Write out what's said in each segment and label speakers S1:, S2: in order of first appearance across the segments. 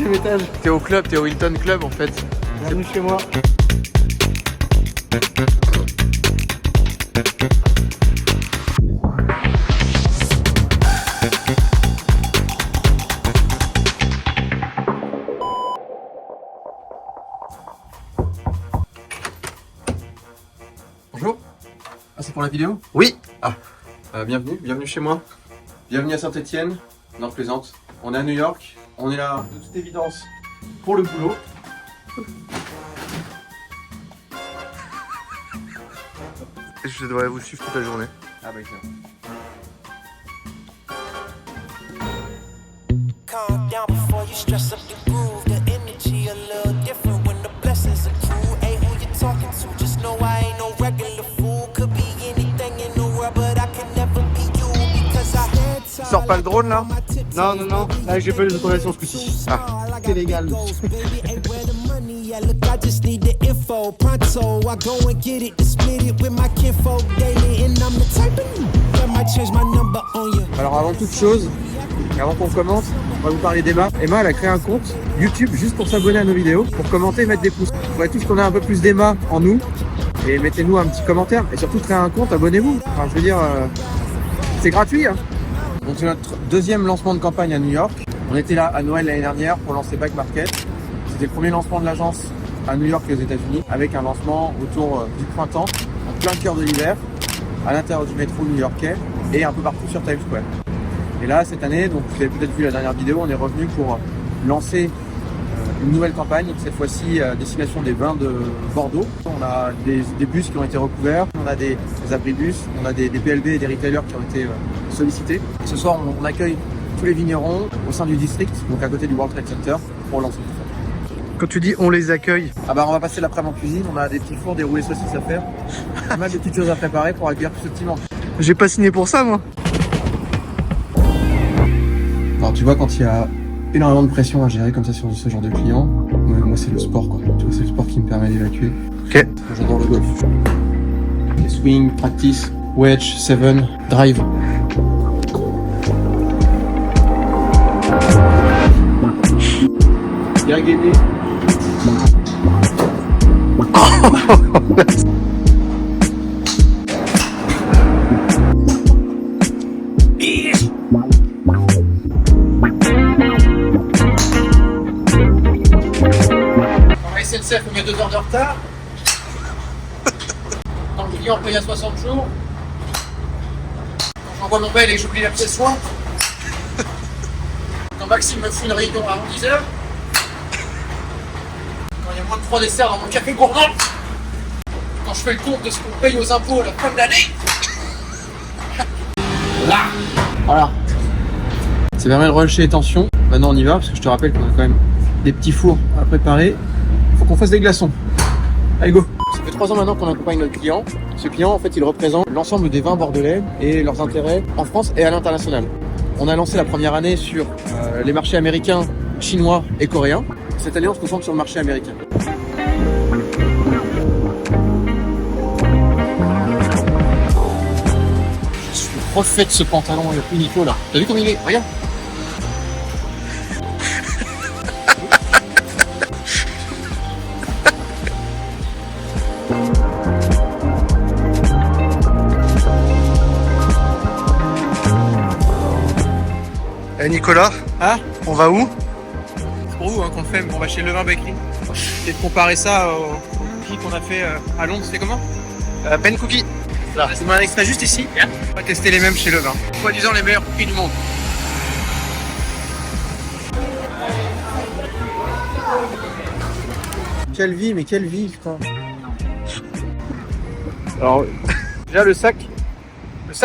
S1: 4e étage.
S2: T'es au club, t'es au Hilton Club en fait.
S1: Bienvenue chez moi.
S2: Bonjour. Ah, c'est pour la vidéo?
S1: Oui.
S2: Ah, bienvenue chez moi. Bienvenue à Saint-Etienne. Non, je plaisante. On est à New York. On est là, de toute évidence, pour le boulot.
S1: Je devrais vous suivre toute la journée.
S2: Ah bah tiens.
S3: Calm down before you stress up the groove. The energy a little different when the blessings accrue. Hey, who you talking to? Just know I ain't no regular fool. Could be anything in the world, but I can never be you because I had
S1: Tu sors pas le drone là?
S4: Non, non, non. Là, j'ai pas eu les autorisations ce coup-ci.
S1: Ah,
S4: c'est légal.
S3: Look, I just need the info. Pronto, I go and get it, split it with my kinfolk daily, and I'm the type of that might change my number on you.
S4: Alors, avant toute chose, et avant qu'on commence, on va vous parler d'Emma. Emma, elle a créé un compte YouTube juste pour s'abonner à nos vidéos, pour commenter et mettre des pouces. On va tous qu'on a un peu plus d'Emma en nous. Et mettez-nous un petit commentaire. Et surtout, créez un compte, abonnez-vous. Enfin, je veux dire, c'est gratuit. Hein.
S2: Donc c'est notre deuxième lancement de campagne à New York. On était là à Noël l'année dernière pour lancer Back Market. C'était le premier lancement de l'agence à New York et aux États-Unis, avec un lancement autour du printemps, en plein cœur de l'hiver, à l'intérieur du métro new-yorkais et un peu partout sur Times Square. Et là, cette année, donc vous avez peut-être vu la dernière vidéo, on est revenu pour lancer une nouvelle campagne, cette fois-ci à destination des vins de Bordeaux. On a des bus qui ont été recouverts, on a des abris bus, on a des PLV et des retailers qui ont été sollicités. Et ce soir, on accueille tous les vignerons au sein du district, donc à côté du World Trade Center, pour lancer tout ça.
S1: quand tu dis on les accueille,
S2: Ah bah on va passer l'après-midi en cuisine, on a des petits fours, des roulés saucisses à faire, pas mal de petites choses à préparer pour accueillir tout ce petit monde.
S1: j'ai pas signé pour ça moi.
S2: Alors tu vois, quand il y a énormément de pression à gérer comme ça sur ce genre de clients, moi c'est le sport quoi, tu vois, c'est le sport qui me permet d'évacuer.
S1: Ok.
S2: J'adore le golf. Les swing, practice, wedge, 7, drive. Bien gainé. La SNCF me met 2 heures de retard. Quand le client paye à 60 jours. Quand j'envoie mon mail et j'oublie la pièce soin. Quand Maxime me fout une réunion à 10 heures. Quand il y a moins de 3 desserts dans mon café gourmand. Quand je fais le compte de ce qu'on paye aux impôts à la fin de l'année. Là. Voilà. Ça permet de relâcher les tensions. Maintenant on y va parce que je te rappelle qu'on a quand même des petits fours à préparer. Il faut qu'on fasse des glaçons. Allez go. Ça fait 3 ans maintenant qu'on accompagne notre client. Ce client en fait il représente l'ensemble des vins bordelais et leurs intérêts en France et à l'international. On a lancé la première année sur les marchés américains, chinois et coréens. Cette année on se concentre sur le marché américain. Je suis refait de ce pantalon unico là. T'as vu comme il est? Regarde.
S1: Eh Nicolas,
S2: Ah,
S1: on va où?
S2: c'est pour vous hein, qu'on le fait, mais on va chez Levain Bakery. Et de comparer ça au cookie qu'on a fait à Londres, c'était comment?
S1: Ben Cookie.
S2: Là, c'est un extrait juste ici. On va tester les mêmes chez Levain. Soi-disant les meilleurs cookies du monde. Quelle vie, mais quelle vie, putain. Alors, déjà le sac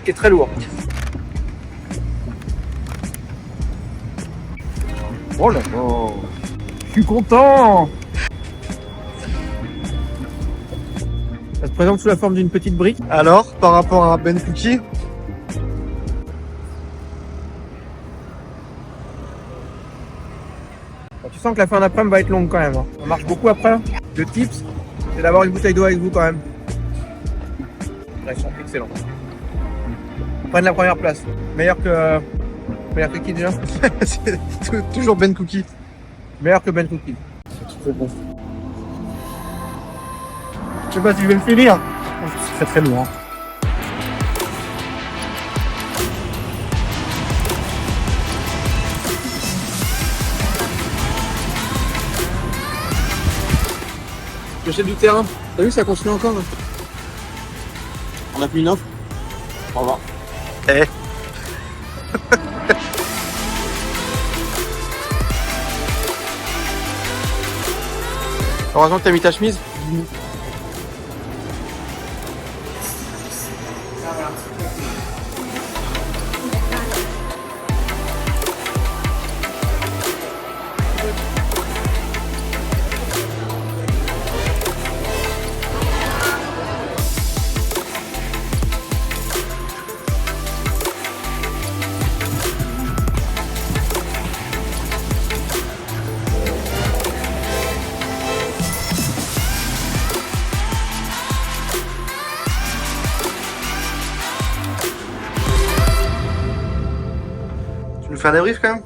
S2: est très lourd.
S4: Oh là là. Je suis content.
S2: Ça se présente sous la forme d'une petite brique.
S1: Alors, par rapport à Ben Cookie,
S2: Tu sens que la fin d'après-midi va être longue quand même. Hein. On marche beaucoup après. Le tips, c'est d'avoir une bouteille d'eau avec vous quand même. Là, ils sont excellents. Ils prennent la première place. Meilleur que qui déjà?
S1: c'est toujours Ben Cookie.
S4: Meilleur que Ben Cookie. C'est trop bon.
S1: Je sais pas si je vais le finir. C'est très lourd. Hein.
S2: J'achète du terrain. T'as vu, ça construit encore là. On a fait une offre. Au revoir.
S1: Eh.
S2: Heureusement que t'as mis ta chemise.
S1: Tu nous fais un débrief quand même?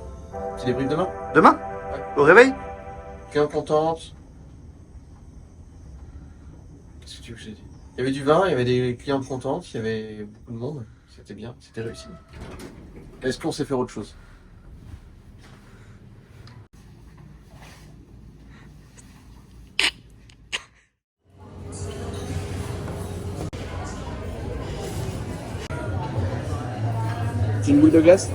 S2: Petit débrief demain.
S1: Demain? Au réveil?
S2: Client contente. Qu'est-ce que tu veux que je te dise? Il y avait du vin, il y avait des clientes contentes, il y avait beaucoup de monde. C'était bien, c'était réussi. Est-ce qu'on sait faire autre chose? C'est une boule de glace?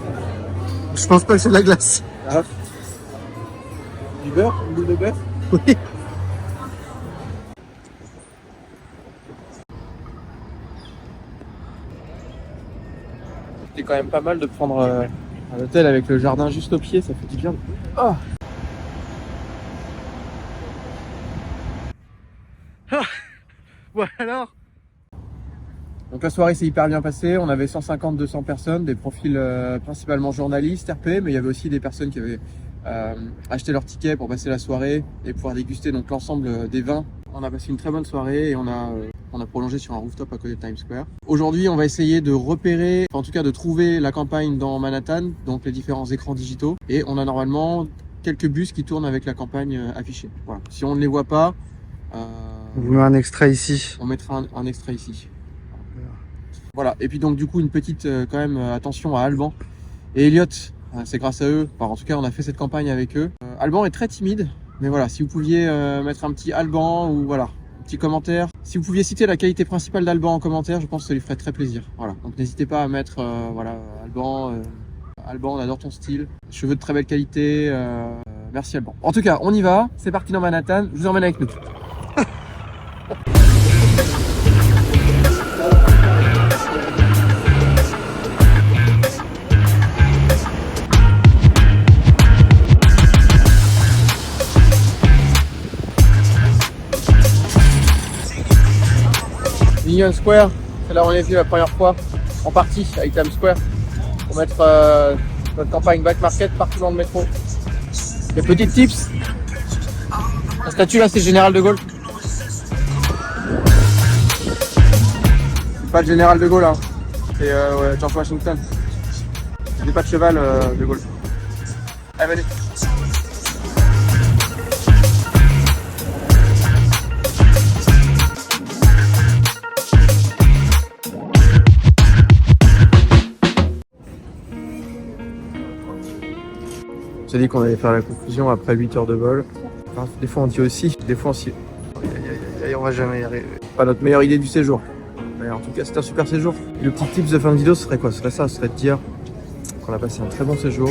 S1: Je pense pas que c'est de la glace.
S2: Ah. Du beurre? Une boule de beurre?
S1: Oui.
S2: C'est quand même pas mal de prendre un hôtel avec le jardin juste au pied, ça fait du bien. Oh.
S1: Ouais alors?
S2: Donc la soirée s'est hyper bien passée, on avait 150-200 personnes, des profils principalement journalistes, RP, mais il y avait aussi des personnes qui avaient acheté leur ticket pour passer la soirée et pouvoir déguster donc l'ensemble des vins. On a passé une très bonne soirée et on a prolongé sur un rooftop à côté de Times Square. Aujourd'hui, on va essayer de repérer, en tout cas de trouver la campagne dans Manhattan, donc les différents écrans digitaux. Et on a normalement quelques bus qui tournent avec la campagne affichée. Voilà. Si on ne les voit pas,
S1: On vous met un extrait ici.
S2: on mettra un extrait ici. Voilà, et puis donc du coup une petite quand même attention à Alban et Elliot, c'est grâce à eux, enfin, en tout cas on a fait cette campagne avec eux. Alban est très timide, mais voilà, si vous pouviez mettre un petit Alban ou voilà, un petit commentaire. Si vous pouviez citer la qualité principale d'Alban en commentaire, je pense que ça lui ferait très plaisir. Voilà, donc n'hésitez pas à mettre voilà, Alban, on adore ton style, cheveux de très belle qualité, merci Alban. En tout cas, on y va, c'est parti dans Manhattan, je vous emmène avec nous. Union Square, c'est là où on est venu la première fois en partie avec Times Square pour mettre notre campagne Back Market partout dans le métro. Des petites tips. La statue là c'est le général de Gaulle. C'est pas le général de Gaulle hein, c'est George Washington. C'est pas de cheval de Gaulle. Allez venez. On s'est dit qu'on allait faire la conclusion après 8 heures de vol. Enfin, des fois on dit aussi, des fois aussi.
S1: On va jamais y arriver.
S2: Pas notre meilleure idée du séjour. Mais en tout cas, c'était un super séjour. Le petit tips de fin de vidéo, ce serait quoi? Ce serait ça, ce serait de dire qu'on a passé un très bon séjour.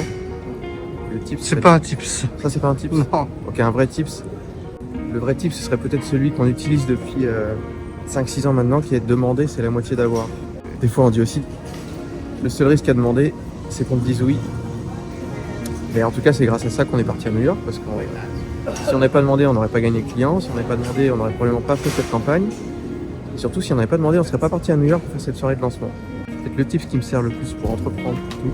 S2: Le tips,
S1: C'est pas un tips.
S2: Ça, c'est pas un tips?
S1: Non.
S2: Ok, un vrai tips. Le vrai tips, ce serait peut-être celui qu'on utilise depuis 5-6 ans maintenant, qui est de demander, c'est la moitié d'avoir. Des fois, on dit aussi, le seul risque à demander, c'est qu'on te dise oui. Mais en tout cas, c'est grâce à ça qu'on est parti à New York, parce que si on n'avait pas demandé, on n'aurait pas gagné de clients. Si on n'avait pas demandé, on n'aurait probablement pas fait cette campagne. Et surtout, si on n'avait pas demandé, on ne serait pas parti à New York pour faire cette soirée de lancement. Peut-être le tip qui me sert le plus pour entreprendre tout,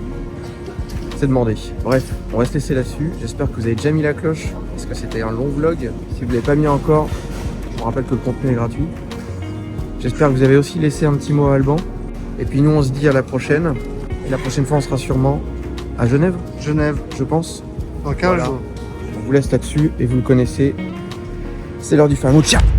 S2: c'est demander. Bref, on va se laisser là-dessus. J'espère que vous avez déjà mis la cloche, parce que c'était un long vlog. Si vous ne l'avez pas mis encore, je vous rappelle que le contenu est gratuit. J'espère que vous avez aussi laissé un petit mot à Alban. Et puis nous, on se dit à la prochaine. Et la prochaine fois, on sera sûrement à Genève,
S1: Genève.
S2: je pense.
S1: Dans 15
S2: Voilà.
S1: jours.
S2: vous laisse là-dessus et vous le connaissez. C'est l'heure du fameux ciao.